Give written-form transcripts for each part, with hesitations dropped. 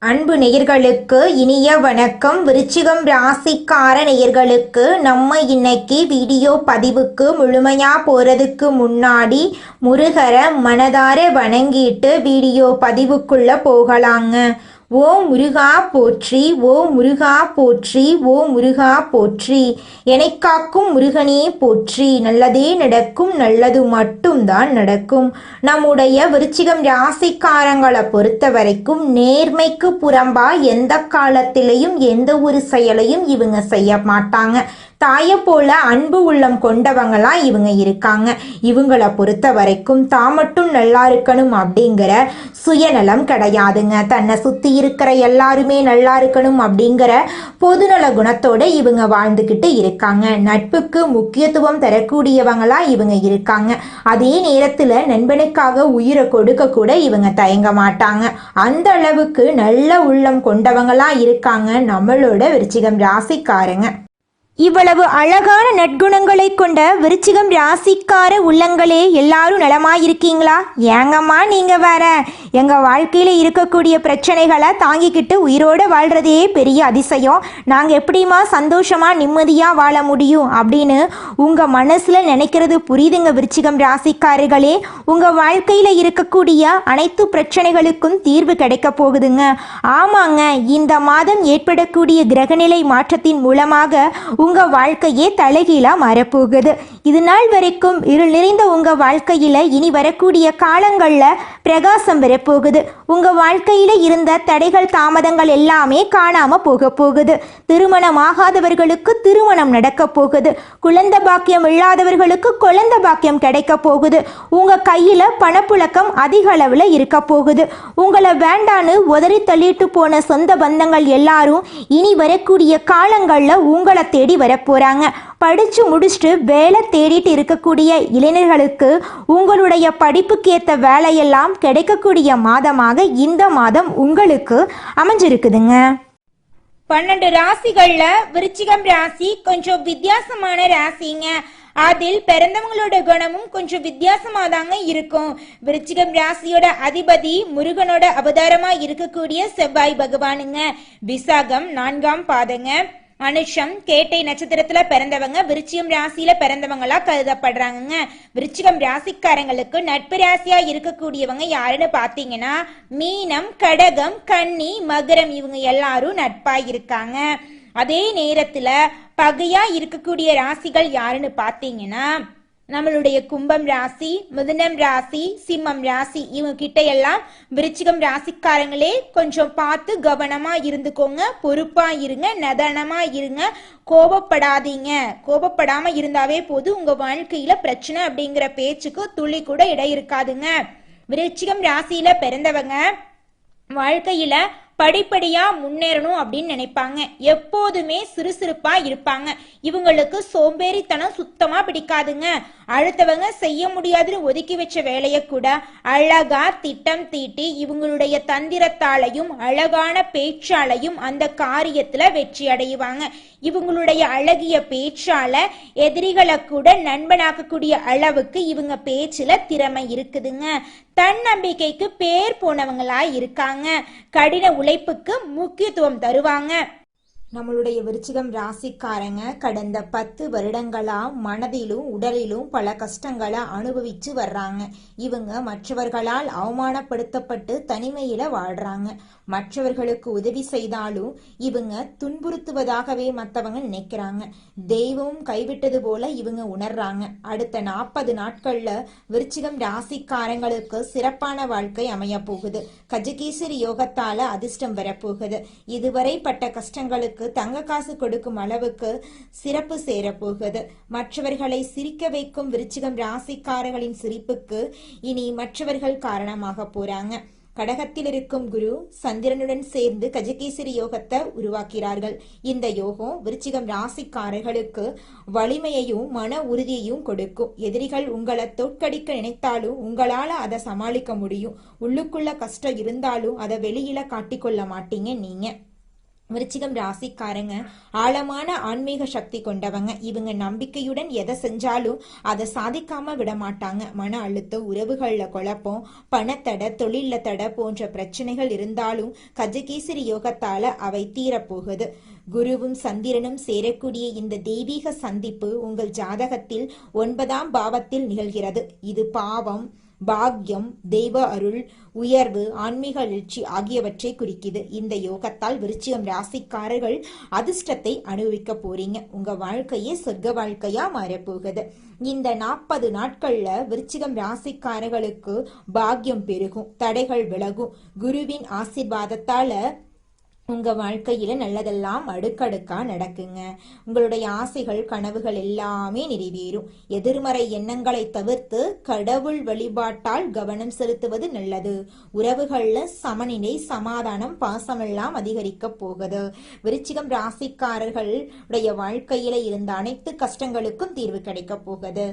அன்பு நேயர்களுக்கு இனிய வணக்கம். விருச்சிகம் ராசிக்கார நேயர்களுக்கு நம்ம இன்னைக்கு வீடியோ பதிவுக்கு முழுமையா போறதுக்கு முன்னாடி முருகரை மனதார வணங்கிட்டு வீடியோ பதிவுக்குள்ள போகலாங்க. ஓ முருகா போற்றி, ஓ முருகா போற்றி, ஓ முருகா போற்றி, எனைக்காக்கும் முருகனே போற்றி. நல்லதே நடக்கும், நல்லது மட்டும்தான் நடக்கும். நம்முடைய விருச்சிகம் ராசிக்காரங்களை பொறுத்த வரைக்கும் நேர்மைக்கு புறம்பா எந்த காலத்திலையும் எந்த ஒரு செயலையும் இவங்க செய்ய மாட்டாங்க. தாயை போல அன்பு உள்ளம் கொண்டவங்களா இவங்க இருக்காங்க. இவங்களை பொறுத்த வரைக்கும் தான் மட்டும் நல்லா இருக்கணும் அப்படிங்கிற சுயநலம் கிடையாதுங்க. தன்னை சுற்றி இருக்கிற எல்லாருமே நல்லா இருக்கணும் அப்படிங்கிற பொதுநல குணத்தோட இவங்க வாழ்ந்துக்கிட்டு இருக்காங்க. நட்புக்கு முக்கியத்துவம் தரக்கூடியவங்களா இவங்க இருக்காங்க. அதே நேரத்தில் நண்பனுக்காக உயிரை கொடுக்க கூட இவங்க தயங்க மாட்டாங்க. அந்த அளவுக்கு நல்ல உள்ளம் கொண்டவங்களா இருக்காங்க நம்மளோட விருச்சிகம் ராசிக்காரங்க. இவ்வளவு அழகான நற்குணங்களை கொண்ட விருச்சிகம் ராசிக்கார உள்ளங்களே, எல்லாரும் நலமாயிருக்கீங்களா? ஏங்கம்மா நீங்க வேற, எங்க வாழ்க்கையில இருக்கக்கூடிய பிரச்சனைகளை தாங்கிக்கிட்டு உயிரோட வாழ்றதே பெரிய அதிசயம். நாங்க எப்படிமா சந்தோஷமா நிம்மதியா வாழ முடியும் அப்படின்னு உங்க மனசுல நினைக்கிறது புரியுதுங்க விருச்சிகம் ராசிக்காரர்களே. உங்க வாழ்க்கையில இருக்கக்கூடிய அனைத்து பிரச்சனைகளுக்கும் தீர்வு கிடைக்க போகுதுங்க. ஆமாங்க, இந்த மாதம் ஏற்படக்கூடிய கிரகநிலை மாற்றத்தின் மூலமாக உங்க வாழ்க்கையே தலைகீழா மாறப்போகுது. இது நாள் வரைக்கும் இருள் நிறைந்த உங்க வாழ்க்கையில இனி வரக்கூடிய காலங்கள்ல பிரகாசம் வரப்போகுது. உங்க வாழ்க்கையில இருந்த தடைகள் தாமதங்கள் எல்லாமே காணாம போக போகுது. திருமணம் ஆகாதவர்களுக்கு திருமணம் நடக்க போகுது. குழந்தை பாக்கியம் இல்லாதவர்களுக்கு குழந்தை பாக்கியம் கிடைக்க போகுது. உங்க கையில பணப்புழக்கம் அதிக அளவுல இருக்க போகுது. உங்களை வேண்டான்னு உதறி தள்ளிட்டு போன சொந்த பந்தங்கள் எல்லாரும் இனி வரக்கூடிய காலங்கள்ல உங்களை தேடி வரப்போறாங்க. படிச்சு முடிச்சுட்டு வேலை தேடிட்டு இருக்கக்கூடிய இளைஞர்களுக்கு உங்களுடைய படிப்புக்கு ஏற்ற வேலையெல்லாம் கிடைக்கக்கூடிய மாதமாக இந்த மாதம் உங்களுக்கு அமைஞ்சிருக்குதுங்க. 12 ராசிகள்ல விருச்சிகம் ராசி கொஞ்சம் வித்தியாசமான ராசிங்க. அதில் பிறந்தவங்களோட குணமும் கொஞ்சம் வித்தியாசமா தாங்க இருக்கும். விருச்சிகம் ராசியோட அதிபதி முருகனோட அவதாரமா இருக்கக்கூடிய செவ்வாய் பகவானுங்க. விசாகம் 4ஆம் பாதங்க. அனுஷம் கேட்டை நட்சத்திரத்துல பிறந்தவங்க விருச்சிகம் ராசியில பிறந்தவங்களா கருதப்படுறாங்க. விருச்சிகம் ராசிக்காரங்களுக்கு நட்பு ராசியா இருக்கக்கூடியவங்க யாருன்னு பாத்தீங்கன்னா மீனம், கடகம், கன்னி, மகரம், இவங்க எல்லாரும் நட்பா இருக்காங்க. அதே நேரத்துல பகையா இருக்கக்கூடிய ராசிகள் யாருன்னு பாத்தீங்கன்னா நம்மளுடைய கும்பம் ராசி, மிதுனம் ராசி, சிம்மம் ராசி, இவங்க கிட்ட எல்லாம் விருச்சிகம் ராசிக்காரங்களே கொஞ்சம் பார்த்து கவனமா இருந்துக்கோங்க. பொறுப்பா இருங்க, நிதானமா இருங்க, கோபப்படாதீங்க. கோபப்படாம இருந்தாவே போது உங்க வாழ்க்கையில பிரச்சனை அப்படிங்கிற பேச்சுக்கு துளி கூட இடம் இருக்காதுங்க. விருச்சிகம் ராசியில பிறந்தவங்க வாழ்க்கையில படிப்படியா முன்னேறணும் அப்படின்னு நினைப்பாங்க. எப்போதுமே சுறுசுறுப்பா இருப்பாங்க. இவங்களுக்கு சோம்பேறித்தனம் சுத்தமா பிடிக்காதுங்க. அடுத்தவங்க செய்ய முடியாதுன்னு ஒதுக்கி வச்ச வேலையை கூட அழகா திட்டம் தீட்டி இவங்களுடைய தந்திரத்தாலையும் அழகான பேச்சாலையும் அந்த காரியத்துல வெற்றி அடைவாங்க. இவங்களுடைய அழகிய பேச்சால எதிரிகளை கூட நண்பனாக்கக்கூடிய அளவுக்கு இவங்க பேச்சுல திறமை இருக்குதுங்க. தன்னம்பிக்கைக்கு பேர் போனவங்களா இருக்காங்க. கடின உழைப்புக்கு முக்கியத்துவம் தருவாங்க. நம்மளுடைய விருச்சிகம் ராசிக்காரங்க கடந்த 10 வருடங்களா மனதிலும் உடலிலும் பல கஷ்டங்களை அனுபவிச்சு வர்றாங்க. இவங்க மற்றவர்களால் அவமானப்படுத்தப்பட்டு தனிமையில வாழ்றாங்க. மற்றவர்களுக்கு உதவி செய்தாலும் இவங்க துன்புறுத்துவதாகவே மற்றவங்க நினைக்கிறாங்க. தெய்வமும் கைவிட்டது போல இவங்க உணர்றாங்க. அடுத்த 40 நாட்கள்ல விருச்சிகம் ராசிக்காரங்களுக்கு சிறப்பான வாழ்க்கை அமைய போகுது. கஜகேசரி யோகத்தால அதிர்ஷ்டம் வரப்போகுது. இதுவரை பட்ட கஷ்டங்களுக்கு தங்க காசு கொடுக்கும் அளவுக்கு சிறப்பு சேரப்போகுது. மற்றவர்களை சிரிக்க வைக்கும் விருச்சிகம் ராசிக்காரர்களின் சிரிப்புக்கு இனி மற்றவர்கள் காரணமாக போறாங்க. கடகத்தில் இருக்கும் குரு சந்திரனுடன் சேர்ந்து கஜகேசரி யோகத்தை உருவாக்கிறார்கள். இந்த யோகம் விருச்சிகம் ராசிக்காரர்களுக்கு வலிமையையும் மன உறுதியையும் கொடுக்கும். எதிரிகள் உங்களை தோற்கடிக்க நினைத்தாலும் உங்களால அதை சமாளிக்க முடியும். உள்ளுக்குள்ள கஷ்டம் இருந்தாலும் அதை வெளியில காட்டிக்கொள்ள மாட்டீங்க நீங்க. விருச்சிகம் ராசிக்காரங்க ஆழமான ஆன்மீக சக்தி கொண்டவங்க. இவங்க நம்பிக்கையுடன் எதை செஞ்சாலும் அதை சாதிக்காம விட மாட்டாங்க. மன அழுத்தம், உறவுகள்ல குழப்பம், பணத்தடை, தொழில தடை போன்ற பிரச்சனைகள் இருந்தாலும் கஜகேசரி யோகத்தால அவை தீரப்போகுது. குருவும் சந்திரனும் சேரக்கூடிய இந்த தெய்வீக சந்திப்பு உங்கள் ஜாதகத்தில் 9ஆம் பாவத்தில் நிகழ்கிறது. இது பாவம், பாக்யம், தெய்வ அருள், உயர்வு, ஆன்மீக எழுச்சி ஆகியவற்றை குறிக்குது. இந்த யோகத்தால் விருச்சிகம் ராசிக்காரர்கள் அதிர்ஷ்டத்தை அனுபவிக்க போறீங்க. உங்க வாழ்க்கையே சொர்க்க வாழ்க்கையா மாறப்போகுது. இந்த 40 நாட்கள்ல விருச்சிகம் ராசிக்காரர்களுக்கு பாக்யம் பெருகும், தடைகள் விலகும். குருவின் ஆசீர்வாதத்தால உங்க வாழ்க்கையில நல்லதெல்லாம் அடுக்கடுக்கா நடக்குங்க. உங்களுடைய ஆசைகள், கனவுகள் எல்லாமே நிறைவேறும். எதிர்மறை எண்ணங்களை தவிர்த்து கடவுள் வழிபாட்டால் கவனம் செலுத்துவது நல்லது. உறவுகள்ல சமநிலை, சமாதானம், பாசமெல்லாம் அதிகரிக்க போகுது. விருச்சிகம் ராசிக்காரர்களுடைய வாழ்க்கையில இருந்த அனைத்து கஷ்டங்களுக்கும் தீர்வு கிடைக்க போகுது.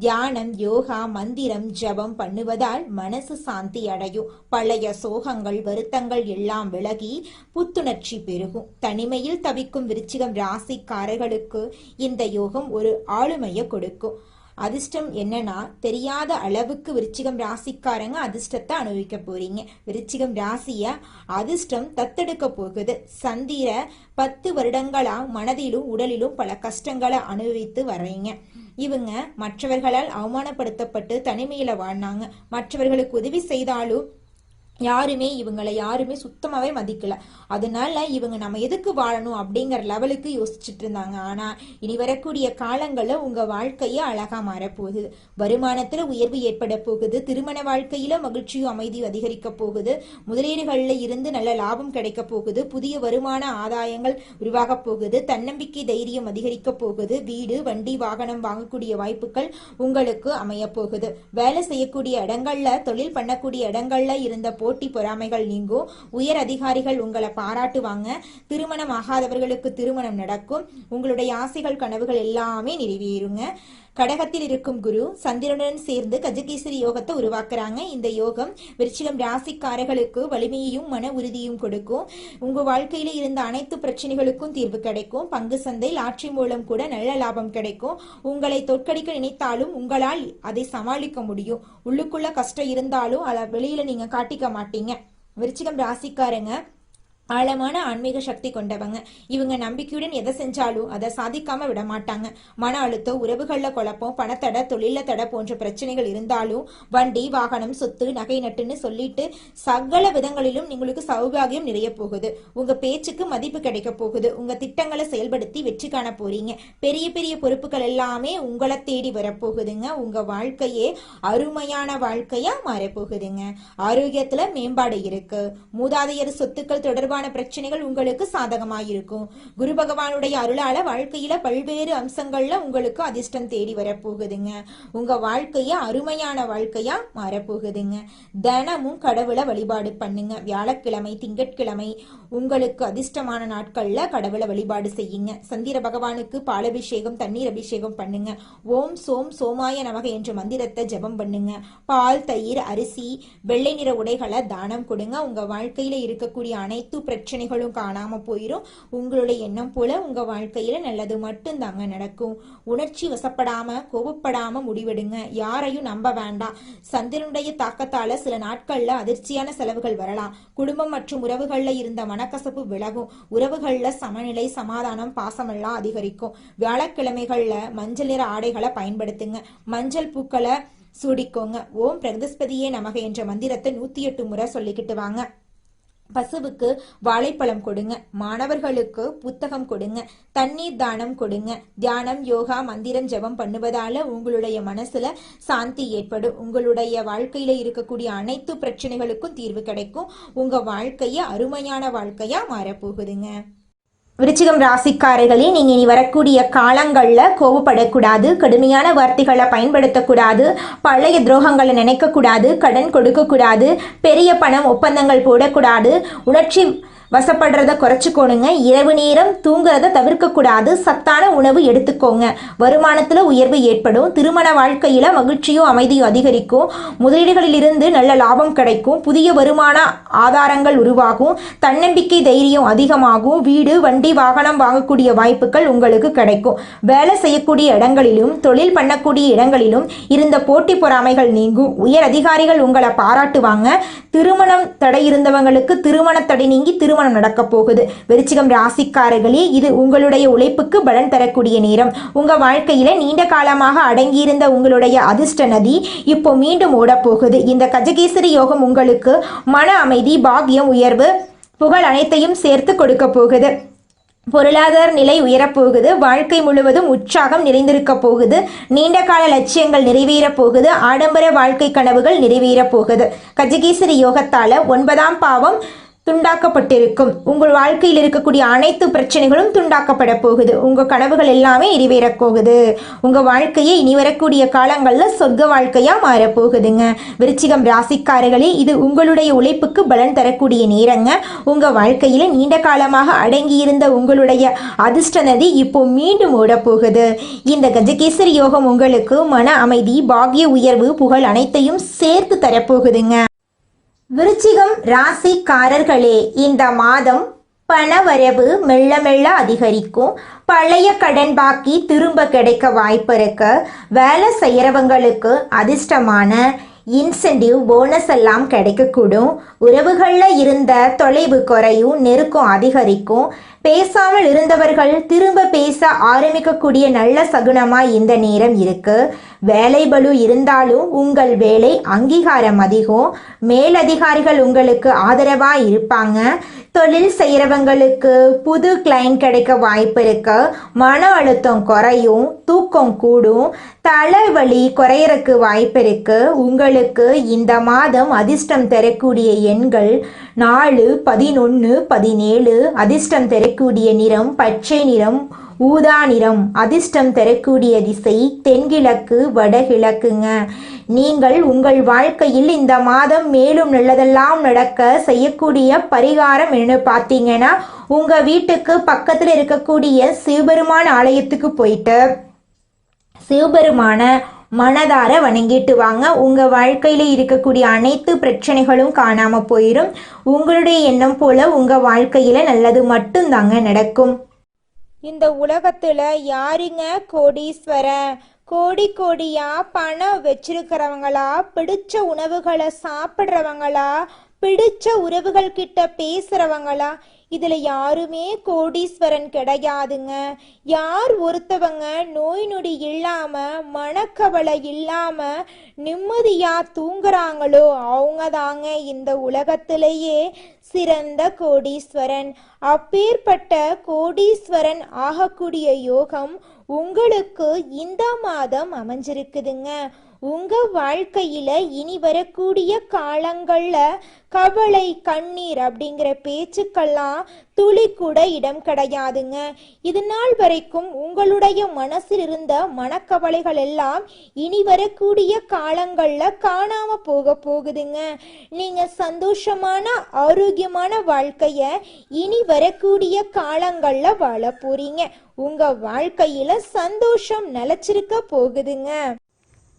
தியானம், யோகா, மந்திரம், ஜபம் பண்ணுவதால் மனசு சாந்தி அடையும். பழைய சோகங்கள், வருத்தங்கள் எல்லாம் விலகி புத்துணர்ச்சி பெருகும். தனிமையில் தவிக்கும் விருச்சிகம் ராசிக்காரர்களுக்கு இந்த யோகம் ஒரு ஆளுமையை கொடுக்கும். அதிர்ஷ்டம் என்னன்னா, தெரியாத அளவுக்கு விருச்சிகம் ராசிக்காரங்க அதிர்ஷ்டத்தை அனுபவிக்க போறீங்க. விருச்சிகம் ராசிய அதிர்ஷ்டம் தத்தெடுக்க போகுது. சந்திர 10 வருடங்களா மனதிலும் உடலிலும் பல கஷ்டங்களை அனுபவித்து வர்றீங்க. இவங்க மற்றவர்களால் அவமானப்படுத்தப்பட்டு தனிமையில வாழ்ந்தாங்க. மற்றவர்களுக்கு உதவி செய்தாலும் இவங்களை யாருமே சுத்தமாவே மதிக்கல. அதனால இவங்க நம்ம எதுக்கு வாழணும் அப்படிங்கிற லெவலுக்கு யோசிச்சுட்டு இருந்தாங்க. ஆனா இனி வரக்கூடிய காலங்கள்ல உங்க வாழ்க்கைய அழகா மாறப்போகுது. வருமானத்துல உயர்வு ஏற்பட போகுது. திருமண வாழ்க்கையில மகிழ்ச்சியும் அமைதியும் அதிகரிக்க போகுது. முதலீடுகள்ல இருந்து நல்ல லாபம் கிடைக்க போகுது. புதிய வருமான ஆதாயங்கள் உருவாக போகுது. தன்னம்பிக்கை, தைரியம் அதிகரிக்க போகுது. வீடு, வண்டி, வாகனம் வாங்கக்கூடிய வாய்ப்புகள் உங்களுக்கு அமைய போகுது. வேலை செய்யக்கூடிய இடங்கள்ல, தொழில் பண்ணக்கூடிய இடங்கள்ல இருந்த போட்டி பொறாமைகள் நீங்கும். உயர் அதிகாரிகள் உங்களை பாராட்டுவாங்க. திருமணம் ஆகாதவர்களுக்கு திருமணம் நடக்கும். உங்களுடைய ஆசைகள், கனவுகள் எல்லாமே நிறைவேறுங்க. கடகத்தில் இருக்கும் குரு சந்திரனுடன் சேர்ந்து கஜகேசரி யோகத்தை உருவாக்குறாங்க. இந்த யோகம் விருச்சிகம் ராசிக்காரர்களுக்கு வலிமையையும் மன உறுதியும் கொடுக்கும். உங்க வாழ்க்கையில இருந்த அனைத்து பிரச்சனைகளுக்கும் தீர்வு கிடைக்கும். பங்கு சந்தை, லாட்சி மூலம் கூட நல்ல லாபம் கிடைக்கும். உங்களை தோற்கடிக்க நினைத்தாலும் உங்களால் அதை சமாளிக்க முடியும். உள்ளுக்குள்ள கஷ்டம் இருந்தாலும் அதை வெளியில நீங்க காட்டிக்க மாட்டீங்க. விருச்சிகம் ராசிக்காரங்க ஆழமான ஆன்மீக சக்தி கொண்டவங்க. இவங்க நம்பிக்கையுடன் எதை செஞ்சாலும் அதை சாதிக்காம விட மாட்டாங்க. மன அழுத்தம், உறவுகள்ல குழப்பம், பணத்தடை, தொழில தடை போன்ற பிரச்சனைகள் இருந்தாலும் வண்டி, வாகனம், சொத்து, நகை நட்டுன்னு சொல்லிட்டு சகல விதங்களிலும் உங்களுக்கு சௌபாகியம் நிறைய போகுது. உங்க பேச்சுக்கு மதிப்பு கிடைக்க போகுது. உங்க திட்டங்களை செயல்படுத்தி வெற்றி காண போறீங்க. பெரிய பெரிய பொறுப்புகள் எல்லாமே உங்களை தேடி வரப்போகுதுங்க. உங்க வாழ்க்கையே அருமையான வாழ்க்கையா மாறப்போகுதுங்க. ஆரோக்கியத்துல மேம்பாடு இருக்கு. மூதாதையர் சொத்துக்கள் தொடர்பான பிரச்சனைகள் உங்களுக்கு சாதகமாயிருக்கும். குரு பகவானுடைய அருளால வாழ்க்கையில பல்வேறு அம்சங்கள்ல உங்களுக்கு அதிர்ஷ்டம் தேடி வரப்போகுதுங்க. உங்க வாழ்க்கைய அருமையான வாழ்க்கையா மாறப்போகுதுங்க. தினமும் கடவுளை வழிபாடு பண்ணுங்க. வியாழக்கிழமை, திங்கட்கிழமை உங்களுக்கு அதிர்ஷ்டமான நாட்கள்ல கடவுளை வழிபாடு செய்யுங்க. சந்திர பகவானுக்கு பாலபிஷேகம், தண்ணீர் அபிஷேகம் பண்ணுங்க. ஓம் சோம் சோமாய நமக என்ற மந்திரத்தை ஜபம் பண்ணுங்க. பால், தயிர், அரிசி, வெள்ளை நிற உடைகளை தானம் கொடுங்க. உங்க வாழ்க்கையில இருக்கக்கூடிய அனைத்து பிரச்சனைகளும் காணாம போயிரும். உங்களுடைய எண்ணம் போல உங்க வாழ்க்கையில நல்லது மட்டும் தாங்க நடக்கும். உணர்ச்சி வசப்படாம, கோபப்படாம முடிவெடுங்க. யாரையும் நம்ப வேண்டாம். சந்திரனுடைய தாக்கத்தால சில நாட்கள்ல அதிர்ச்சியான செலவுகள் வரலாம். குடும்பம் மற்றும் உறவுகள்ல இருந்த மனக்கசப்பு விலகும். உறவுகள்ல சமநிலை, சமாதானம், பாசமெல்லாம் அதிகரிக்கும். வியாழக்கிழமைகள்ல மஞ்சள் நிற ஆடைகளை பயன்படுத்துங்க. மஞ்சள் பூக்களை சூடிக்கோங்க. ஓம் பிரகஸ்பதியே நமக என்ற மந்திரத்தை 108 முறை சொல்லிக்கிட்டு வாங்க. பசுவுக்கு வாழைப்பழம் கொடுங்க. மாணவர்களுக்கு புத்தகம் கொடுங்க. தண்ணீர் தானம் கொடுங்க. தியானம், யோகா, மந்திரம் ஜபம் பண்ணுவதால உங்களுடைய மனசுல சாந்தி ஏற்படும். உங்களுடைய வாழ்க்கையில இருக்கக்கூடிய அனைத்து பிரச்சனைகளுக்கும் தீர்வு கிடைக்கும். உங்க வாழ்க்கைய அருமையான வாழ்க்கையா மாறப்போகுதுங்க. விருச்சிகம் ராசிக்காரர்களே, நீங்க இனி வரக்கூடிய காலங்கள்ல கோபப்படக்கூடாது. கடுமையான வார்த்தைகளை பயன்படுத்தக்கூடாது. பழைய துரோகங்களை நினைக்கக்கூடாது. கடன் கொடுக்கக்கூடாது. பெரிய பணம் ஒப்பந்தங்கள் போடக்கூடாது. உணர்ச்சி வசப்படுறத குறைச்சிக்கோணுங்க. இரவு நேரம் தூங்குறத தவிர்க்கக்கூடாது. சத்தான உணவு எடுத்துக்கோங்க. வருமானத்தில் உயர்வு ஏற்படும். திருமண வாழ்க்கையில் மகிழ்ச்சியும் அமைதியும் அதிகரிக்கும். முதலீடுகளிலிருந்து நல்ல லாபம் கிடைக்கும். புதிய வருமான ஆதாரங்கள் உருவாகும். தன்னம்பிக்கை தைரியம் அதிகமாகும். வீடு வண்டி வாகனம் வாங்கக்கூடிய வாய்ப்புகள் உங்களுக்கு கிடைக்கும். வேலை செய்யக்கூடிய இடங்களிலும் தொழில் பண்ணக்கூடிய இடங்களிலும் இருந்த போட்டி பொறாமைகள் நீங்கும். உயர் அதிகாரிகள் உங்களை பாராட்டுவாங்க. திருமணம் தடை இருந்தவங்களுக்கு திருமண தடை நீங்கி திருமணம் நடக்க போகுது. விருச்சிகம் ராசிக்காரர்களே, இது உங்களுடைய உழைப்புக்கு பலன் தரக்கூடிய நேரம். உங்க வாழ்க்கையில நீண்ட காலமாக அடங்கியிருந்த உங்களுடைய அதிர்ஷ்ட நதி இப்போ மீண்டும் ஓட போகுது. இந்த கஜகேசரி யோகம் உங்களுக்கு மன அமைதி, பாக்கியம், உயர்வு, புகழ் அனைத்தையும் சேர்த்து கொடுக்க போகுது. பொருளாதார நிலை உயரப்போகுது. வாழ்க்கை முழுவதும் உற்சாகம் நிறைந்திருக்க போகுது. நீண்ட கால லட்சியங்கள் நிறைவேறப் போகுது. ஆடம்பர வாழ்க்கை கனவுகள் நிறைவேறப் போகுது. கஜகேசரி யோகத்தால் 9ஆம் பாவம் துண்டாக்கப்பட்டிருக்கும். உங்கள் வாழ்க்கையில் இருக்கக்கூடிய அனைத்து பிரச்சனைகளும் துண்டாக்கப்பட போகுது. உங்கள் கனவுகள் எல்லாமே நிறைவேறப் போகுது. உங்கள் வாழ்க்கையை இனி வரக்கூடிய காலங்களில் சொர்க்க வாழ்க்கையாக மாறப்போகுதுங்க. விருச்சிகம் ராசிக்காரர்களே, இது உங்களுடைய உழைப்புக்கு பலன் தரக்கூடிய நேரங்க. உங்கள் வாழ்க்கையில் நீண்ட காலமாக அடங்கியிருந்த உங்களுடைய அதிர்ஷ்ட நதி இப்போ மீண்டும் ஓடப்போகுது. இந்த கஜகேசரி யோகம் உங்களுக்கு மன அமைதி, பாக்கிய உயர்வு, புகழ் அனைத்தையும் சேர்த்து தரப்போகுதுங்க. விருச்சிகம் ராசிக்காரர்களே, இந்த மாதம் பணவரவு மெல்ல மெல்ல அதிகரிக்கும். பழைய கடன் பாக்கி திரும்ப கிடைக்க வாய்ப்பு இருக்கு. வேலை செய்கிறவங்களுக்கு அதிர்ஷ்டமான இன்சென்டிவ் போனஸ் எல்லாம் கிடைக்கக்கூடும். உறவுகளில் இருந்த தொலைவு குறையும், நெருக்கம் அதிகரிக்கும். பேசாமல் இருந்தவர்கள் திரும்ப பேச ஆரம்பிக்கக்கூடிய நல்ல சகுனமாக இந்த நேரம் இருக்கு. வேலை பளு இருந்தாலும் உங்கள் வேலை அங்கீகாரம் அதிகம். மேலதிகாரிகள் உங்களுக்கு ஆதரவாக இருப்பாங்க. தொழில் செய்கிறவங்களுக்கு புது கிளைண்ட் கிடைக்க வாய்ப்பு இருக்கு. மன அழுத்தம் குறையும், தூக்கம் கூடும், தலைவலி குறையறக்கு வாய்ப்பு இருக்கு. உங்களுக்கு இந்த மாதம் அதிர்ஷ்டம் தரக்கூடிய எண்கள் 4, 11, 17. அதிர்ஷ்டம் தரக்கூடிய நிறம் பச்சை நிறம், ஊதா நிறம். அதிர்ஷ்டம் தரக்கூடிய திசை தென்கிழக்கு, வடகிழக்குங்க. நீங்கள் உங்கள் வாழ்க்கையில் இந்த மாதம் மேலும் நல்லதெல்லாம் நடக்க செய்யக்கூடிய பரிகாரம் என்ன பார்த்தீங்கன்னா, உங்கள் வீட்டுக்கு பக்கத்தில் இருக்கக்கூடிய சிவபெருமான் ஆலயத்துக்கு போயிட்டு சிவபெருமான மனதார வணங்கிட்டு வாங்க. உங்கள் வாழ்க்கையில் இருக்கக்கூடிய அனைத்து பிரச்சனைகளும் காணாமல் போயிடும். உங்களுடைய எண்ணம் போல உங்கள் வாழ்க்கையில் நல்லது மட்டும்தாங்க நடக்கும். இந்த உலகத்துல யாருங்க கோடீஸ்வரன்? கோடி கோடியா பணம் வச்சிருக்கிறவங்களா, பிடிச்ச உணவுகளை சாப்பிட்றவங்களா, பிடிச்ச உறவுகள் கிட்ட பேசுறவங்களா? இதுல யாருமே கோடீஸ்வரன் கிடையாதுங்க. யார் ஒருத்தவங்க நோய் நொடி இல்லாம, மனக்கவலை இல்லாம நிம்மதியா தூங்குறாங்களோ அவங்க தாங்க இந்த உலகத்திலேயே சிறந்த கோடீஸ்வரன். அப்பேற்பட்ட கோடீஸ்வரன் ஆகக்கூடிய யோகம் உங்களுக்கு இந்த மாதம் அமைஞ்சிருக்குதுங்க. உங்க வாழ்க்கையில இனி வரக்கூடிய காலங்கள்ல கவலை, கண்ணீர் அப்படிங்கிற பேச்சுக்கெல்லாம் துளி கூட இடம் கிடையாதுங்க. இது நாள் வரைக்கும் உங்களுடைய மனசில் இருந்த மனக்கவலைகள் எல்லாம் இனி வரக்கூடிய காலங்கள்ல காணாம போகுதுங்க. நீங்க சந்தோஷமான ஆரோக்கியமான வாழ்க்கைய இனி வரக்கூடிய காலங்கள்ல வாழ போறீங்க. உங்க வாழ்க்கையில சந்தோஷம் நிலைச்சிருக்க போகுதுங்க.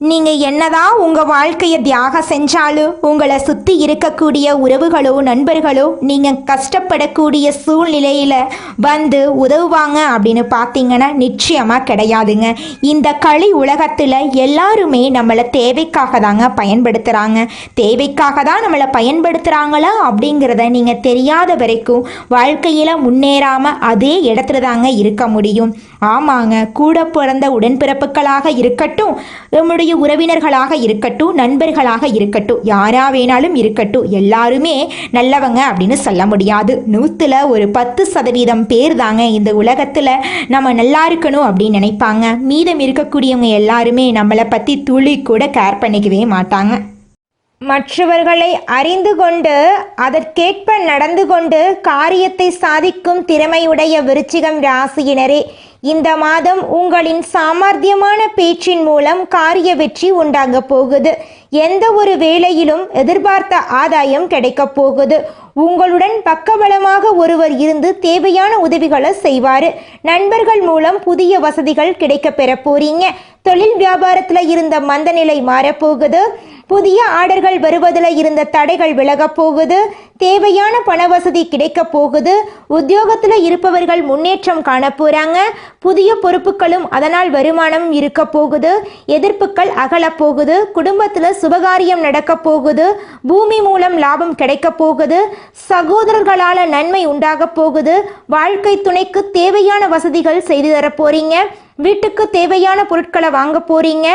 நீங்கள் என்னதான் உங்கள் வாழ்க்கையை தியாகம் செஞ்சாலும் உங்களை சுற்றி இருக்கக்கூடிய உறவுகளோ நண்பர்களோ நீங்கள் கஷ்டப்படக்கூடிய சூழ்நிலையில் வந்து உதவுவாங்க அப்படின்னு பார்த்தீங்கன்னா நிச்சயமாக கிடையாதுங்க. இந்த களி உலகத்தில் எல்லாருமே நம்மளை தேவைக்காக தாங்க பயன்படுத்துகிறாங்க. தேவைக்காக தான் நம்மளை பயன்படுத்துகிறாங்களா அப்படிங்கிறத நீங்கள் தெரியாத வரைக்கும் வாழ்க்கையில் முன்னேறாமல் அதே இடத்துல தாங்க இருக்க முடியும். ஆமாங்க, கூட பிறந்த உடன்பிறப்புகளாக இருக்கட்டும், நம்முடைய உறவினர்களாக இருக்கட்டும், நண்பர்களாக இருக்கட்டும், யாரா வேணாலும் இருக்கட்டும், எல்லாருமே நல்லவங்க அப்படின்னு சொல்ல முடியாது. 100ல் ஒரு 10% பேர் தாங்க இந்த உலகத்தில் நம்ம நல்லா இருக்கணும் அப்படின்னு நினைப்பாங்க. மீதம் இருக்கக்கூடியவங்க எல்லாருமே நம்மளை பற்றி துளி கூட கேர் பண்ணிக்கவே மாட்டாங்க. மற்றவர்களை அறிந்து கொண்டு அதற்கேற்ப நடந்து கொண்டு காரியத்தை சாதிக்கும் திறமையுடைய விருச்சிகம் ராசியினரே, இந்த மாதம் உங்களின் சாமர்த்தியமான பேச்சின் மூலம் காரிய வெற்றி உண்டாக போகுது. எந்த ஒரு வேலையிலும் எதிர்பார்த்த ஆதாயம் கிடைக்கப் போகுது. உங்களுடன் பக்கபலமாக ஒருவர் இருந்து தேவையான உதவிகளை செய்வார். நண்பர்கள் மூலம் புதிய வசதிகள் கிடைக்க பெற போறீங்க. தொழில் வியாபாரத்தில் இருந்த மந்த நிலை மாறப்போகுது. புதிய ஆர்டர்கள் வருவதில் இருந்த தடைகள் விலகப் போகுது. தேவையான பண வசதி கிடைக்க போகுது. உத்தியோகத்தில் இருப்பவர்கள் முன்னேற்றம் காண போறாங்க. புதிய பொறுப்புகளும் அதனால் வருமானமும் இருக்க போகுது. எதிர்ப்புகள் அகலப் போகுது. குடும்பத்தில் சுபகாரியம் நடக்க போகுது. பூமி மூலம் லாபம் கிடைக்க போகுது. சகோதரர்களால் நன்மை உண்டாக போகுது. வாழ்க்கை துணைக்கு தேவையான வசதிகள் செய்து தர போறீங்க. வீட்டுக்கு தேவையான பொருட்களை வாங்க போறீங்க.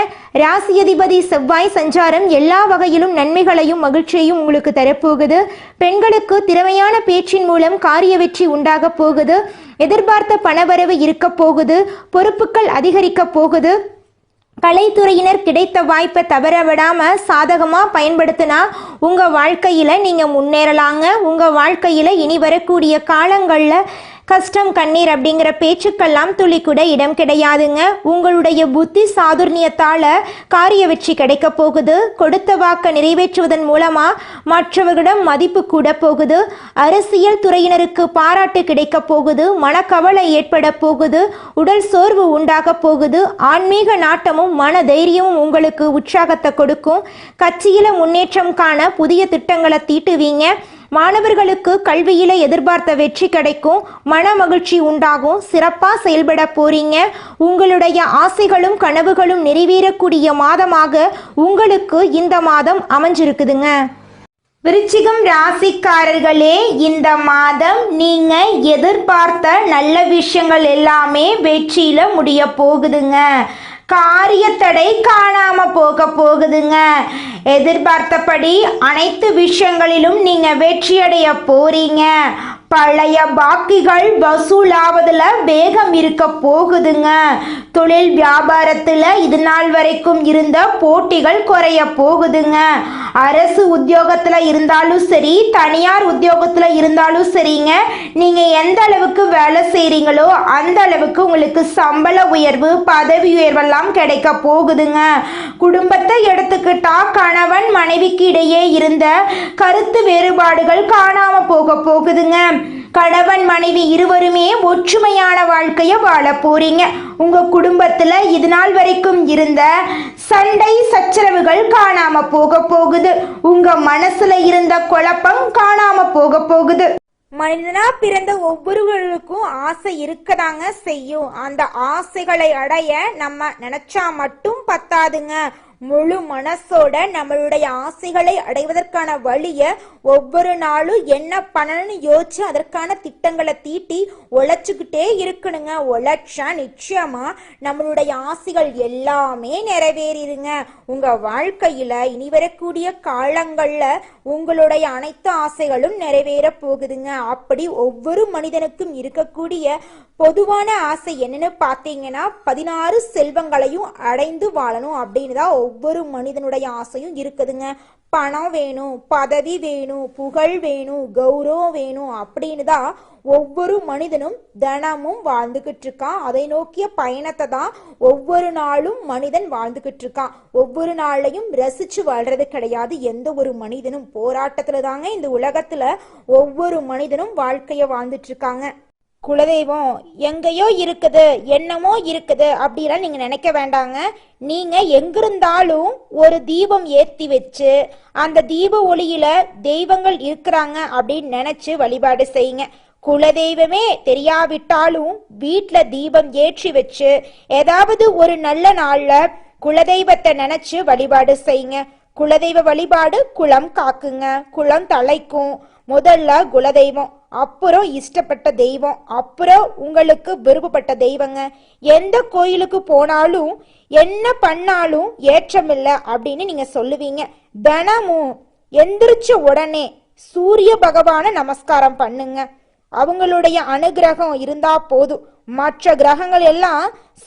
ராசி அதிபதி செவ்வாய் சஞ்சாரம் எல்லா வகையிலும் நன்மைகளையும் மகிழ்ச்சியையும் உங்களுக்கு தரப்போகுது. பெண்களுக்கு திறமையான பேச்சின் மூலம் காரிய வெற்றி உண்டாக போகுது. எதிர்பார்த்த பணவரவு இருக்க போகுது. பொறுப்புகள் அதிகரிக்க போகுது. கலைத்துறையினர் கிடைத்த வாய்ப்பை தவற விடாம சாதகமா பயன்படுத்தினா உங்க வாழ்க்கையில நீங்க முன்னேறலாங்க. உங்க வாழ்க்கையில இனி வரக்கூடிய காலங்கள்ல கஷ்டம் கண்ணீர் அப்படிங்கிற பேச்சுக்கெல்லாம் துளி கூட இடம் கிடையாதுங்க. உங்களுடைய புத்தி சாதுர்ணியத்தால காரிய வெற்றி கிடைக்க போகுது. கொடுத்த வாக்கை நிறைவேற்றுவதன் மூலமா மற்றவர்களிடம் மதிப்பு கூட போகுது. அரசியல் துறையினருக்கு பாராட்டு கிடைக்க போகுது. மனக்கவலை ஏற்பட போகுது. உடல் சோர்வு உண்டாக போகுது. ஆன்மீக நாட்டமும் மன தைரியமும் உங்களுக்கு உற்சாகத்தை கொடுக்கும். கட்சியில முன்னேற்றம் காண புதிய திட்டங்களை தீட்டுவீங்க. மாணவர்களுக்கு கல்வியில எதிர்பார்த்த வெற்றி கிடைக்கும். மன மகிழ்ச்சி உண்டாகும். சிறப்பாக செயல்பட போறீங்க. உங்களுடைய ஆசைகளும் கனவுகளும் நிறைவேறக்கூடிய மாதமாக உங்களுக்கு இந்த மாதம் அமைஞ்சிருக்குதுங்க. விருச்சிகம் ராசிக்காரர்களே, இந்த மாதம் நீங்க எதிர்பார்த்த நல்ல விஷயங்கள் எல்லாமே வெற்றியில முடிய போகுதுங்க. காரிய தடை காணாம போக போகுதுங்க. எதிர்பார்த்தபடி அனைத்து விஷயங்களிலும் நீங்க வெற்றியடைய போறீங்க. பழைய பாக்கிகள் வசூலாவதுல வேகம் இருக்க போகுதுங்க. தொழில் வியாபாரத்துல இது நாள் வரைக்கும் இருந்த போட்டிகள் குறைய போகுதுங்க. அரசு உத்தியோகத்துல இருந்தாலும் சரி, தனியார் உத்தியோகத்துல இருந்தாலும் சரிங்க, நீங்க எந்த அளவுக்கு வேலை செய்றீங்களோ அந்த அளவுக்கு உங்களுக்கு சம்பள உயர்வு, பதவி உயர்வெல்லாம் கிடைக்க போகுதுங்க. குடும்பத்தை எடுத்துக்கிட்டா கணவன் மனைவிக்கு இடையே இருந்த கருத்து வேறுபாடுகள் காணாம போக போகுதுங்க. கணவன் மனைவி இருவருமே ஒற்றுமையான வாழ்க்கைய வாழ போறீங்க. உங்க குடும்பத்துல இது நாள் வரைக்கும் இருந்த சண்டை சச்சரவுகள் காணாம போக போகுது. உங்க மனசுல இருந்த குழப்பம் காணாம போக போகுது. மனிதனா பிறந்த ஒவ்வொருவருக்கும் ஆசை இருக்கதாங்க செய்யும். அந்த ஆசைகளை அடைய நம்ம நினைச்சா மட்டும் பத்தாதுங்க. முழு மனசோட நம்மளுடைய ஆசைகளை அடைவதற்கான வழிய ஒவ்வொரு நாளும் என்ன பண்ணணும்னு யோசிச்சு அதற்கான திட்டங்களை தீட்டி உழைச்சுக்கிட்டே இருக்கணுங்க. உழைச்சா நிச்சயமா நம்மளுடைய ஆசைகள் எல்லாமே நிறைவேறிடுங்க. உங்க வாழ்க்கையில இனி வரக்கூடிய காலங்கள்ல உங்களுடைய அனைத்து ஆசைகளும் நிறைவேற போகுதுங்க. அப்படி ஒவ்வொரு மனிதனுக்கும் இருக்கக்கூடிய பொதுவான ஆசை என்னன்னு பார்த்தீங்கன்னா 16 செல்வங்களையும் அடைந்து வாழணும் அப்படின்னு தான் ஒவ்வொரு மனிதனுடைய ஆசையும் இருக்குதுங்க. பணம் வேணும், பதவி வேணும், புகழ் வேணும், கௌரவம் வேணும் அப்படின்னு தான் ஒவ்வொரு மனிதனும் தினமும் வாழ்ந்துகிட்டு இருக்கான். அதை நோக்கிய பயணத்தை தான் ஒவ்வொரு நாளும் மனிதன் வாழ்ந்துகிட்டு இருக்கான். ஒவ்வொரு நாளையும் ரசிச்சு வாழ்றது கிடையாது. எந்த ஒரு மனிதனும் போராட்டத்துல தாங்க இந்த உலகத்துல ஒவ்வொரு மனிதனும் வாழ்க்கைய வாழ்ந்துட்டு இருக்காங்க. குலதெய்வம் எங்கேயோ இருக்குது, என்னமோ இருக்குது அப்படிலாம் நீங்க நினைக்க வேண்டாங்க. நீங்க எங்கிருந்தாலும் ஒரு தீபம் ஏத்தி வச்சு அந்த தீப ஒளியில தெய்வங்கள் இருக்கிறாங்க அப்படின்னு நினைச்சு வழிபாடு செய்யுங்க. குலதெய்வமே தெரியாவிட்டாலும் வீட்டுல தீபம் ஏற்றி வச்சு ஏதாவது ஒரு நல்ல நாள்ல குலதெய்வத்தை நினைச்சு வழிபாடு செய்யுங்க. குலதெய்வ வழிபாடு குலம் காக்குங்க, குலம் தலைக்கும். முதல்ல குலதெய்வம், அப்புறம் இஷ்டப்பட்ட தெய்வம், அப்புறம் உங்களுக்கு விருப்பப்பட்ட தெய்வங்க. எந்த கோயிலுக்கு போனாலும் என்ன பண்ணாலும் ஏற்றமில்லை அப்படின்னு நீங்க சொல்லுவீங்க. தினமும் எந்திரிச்ச உடனே சூரிய பகவான நமஸ்காரம் பண்ணுங்க. அவங்களுடைய அனுகிரகம் இருந்தா போதும். மற்ற கிரகங்கள் எல்லாம்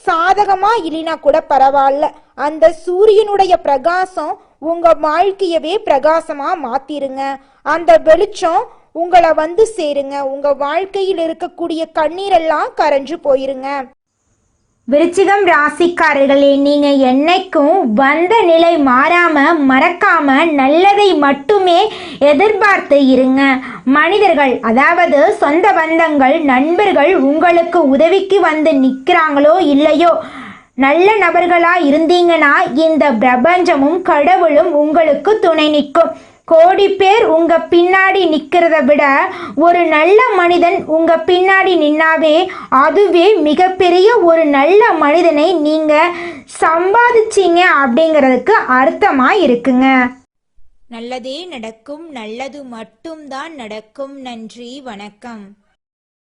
சாதகமா இல்லைனா கூட பரவாயில்ல, அந்த சூரியனுடைய பிரகாசம் உங்க வாழ்க்கையவே பிரகாசமா மாத்திருங்க. அந்த வெளிச்சம் உங்களை வந்து சேருங்க. உங்க வாழ்க்கையில் இருக்கக்கூடிய கண்ணீரெல்லாம் கரைஞ்சு போயிருங்க. விருச்சிகம் ராசிக்காரர்களே, நீங்க என்னைக்கும் வந்த நிலை மாறாம மறக்காம நல்லதை மட்டுமே எதிர்பார்த்து இருங்க. மனிதர்கள், அதாவது சொந்த பந்தங்கள், நண்பர்கள் உங்களுக்கு உதவிக்கு வந்து நிற்கிறாங்களோ இல்லையோ, நல்ல நபர்களா இருந்தீங்கன்னா இந்த பிரபஞ்சமும் கடவுளும் உங்களுக்கு துணை நிற்கும். கோடி பேர் உங்க பின்னாடி நிக்கிறத விட ஒரு நல்ல மனிதன் உங்க பின்னாடி நின்னாவே அதுவே மிகப்பெரிய ஒரு நல்ல மனிதனை நீங்க சம்பாதிச்சீங்க அப்படிங்கிறதுக்கு அர்த்தமா இருக்குங்க. நல்லதே நடக்கும், நல்லது மட்டும்தான் நடக்கும். நன்றி, வணக்கம்.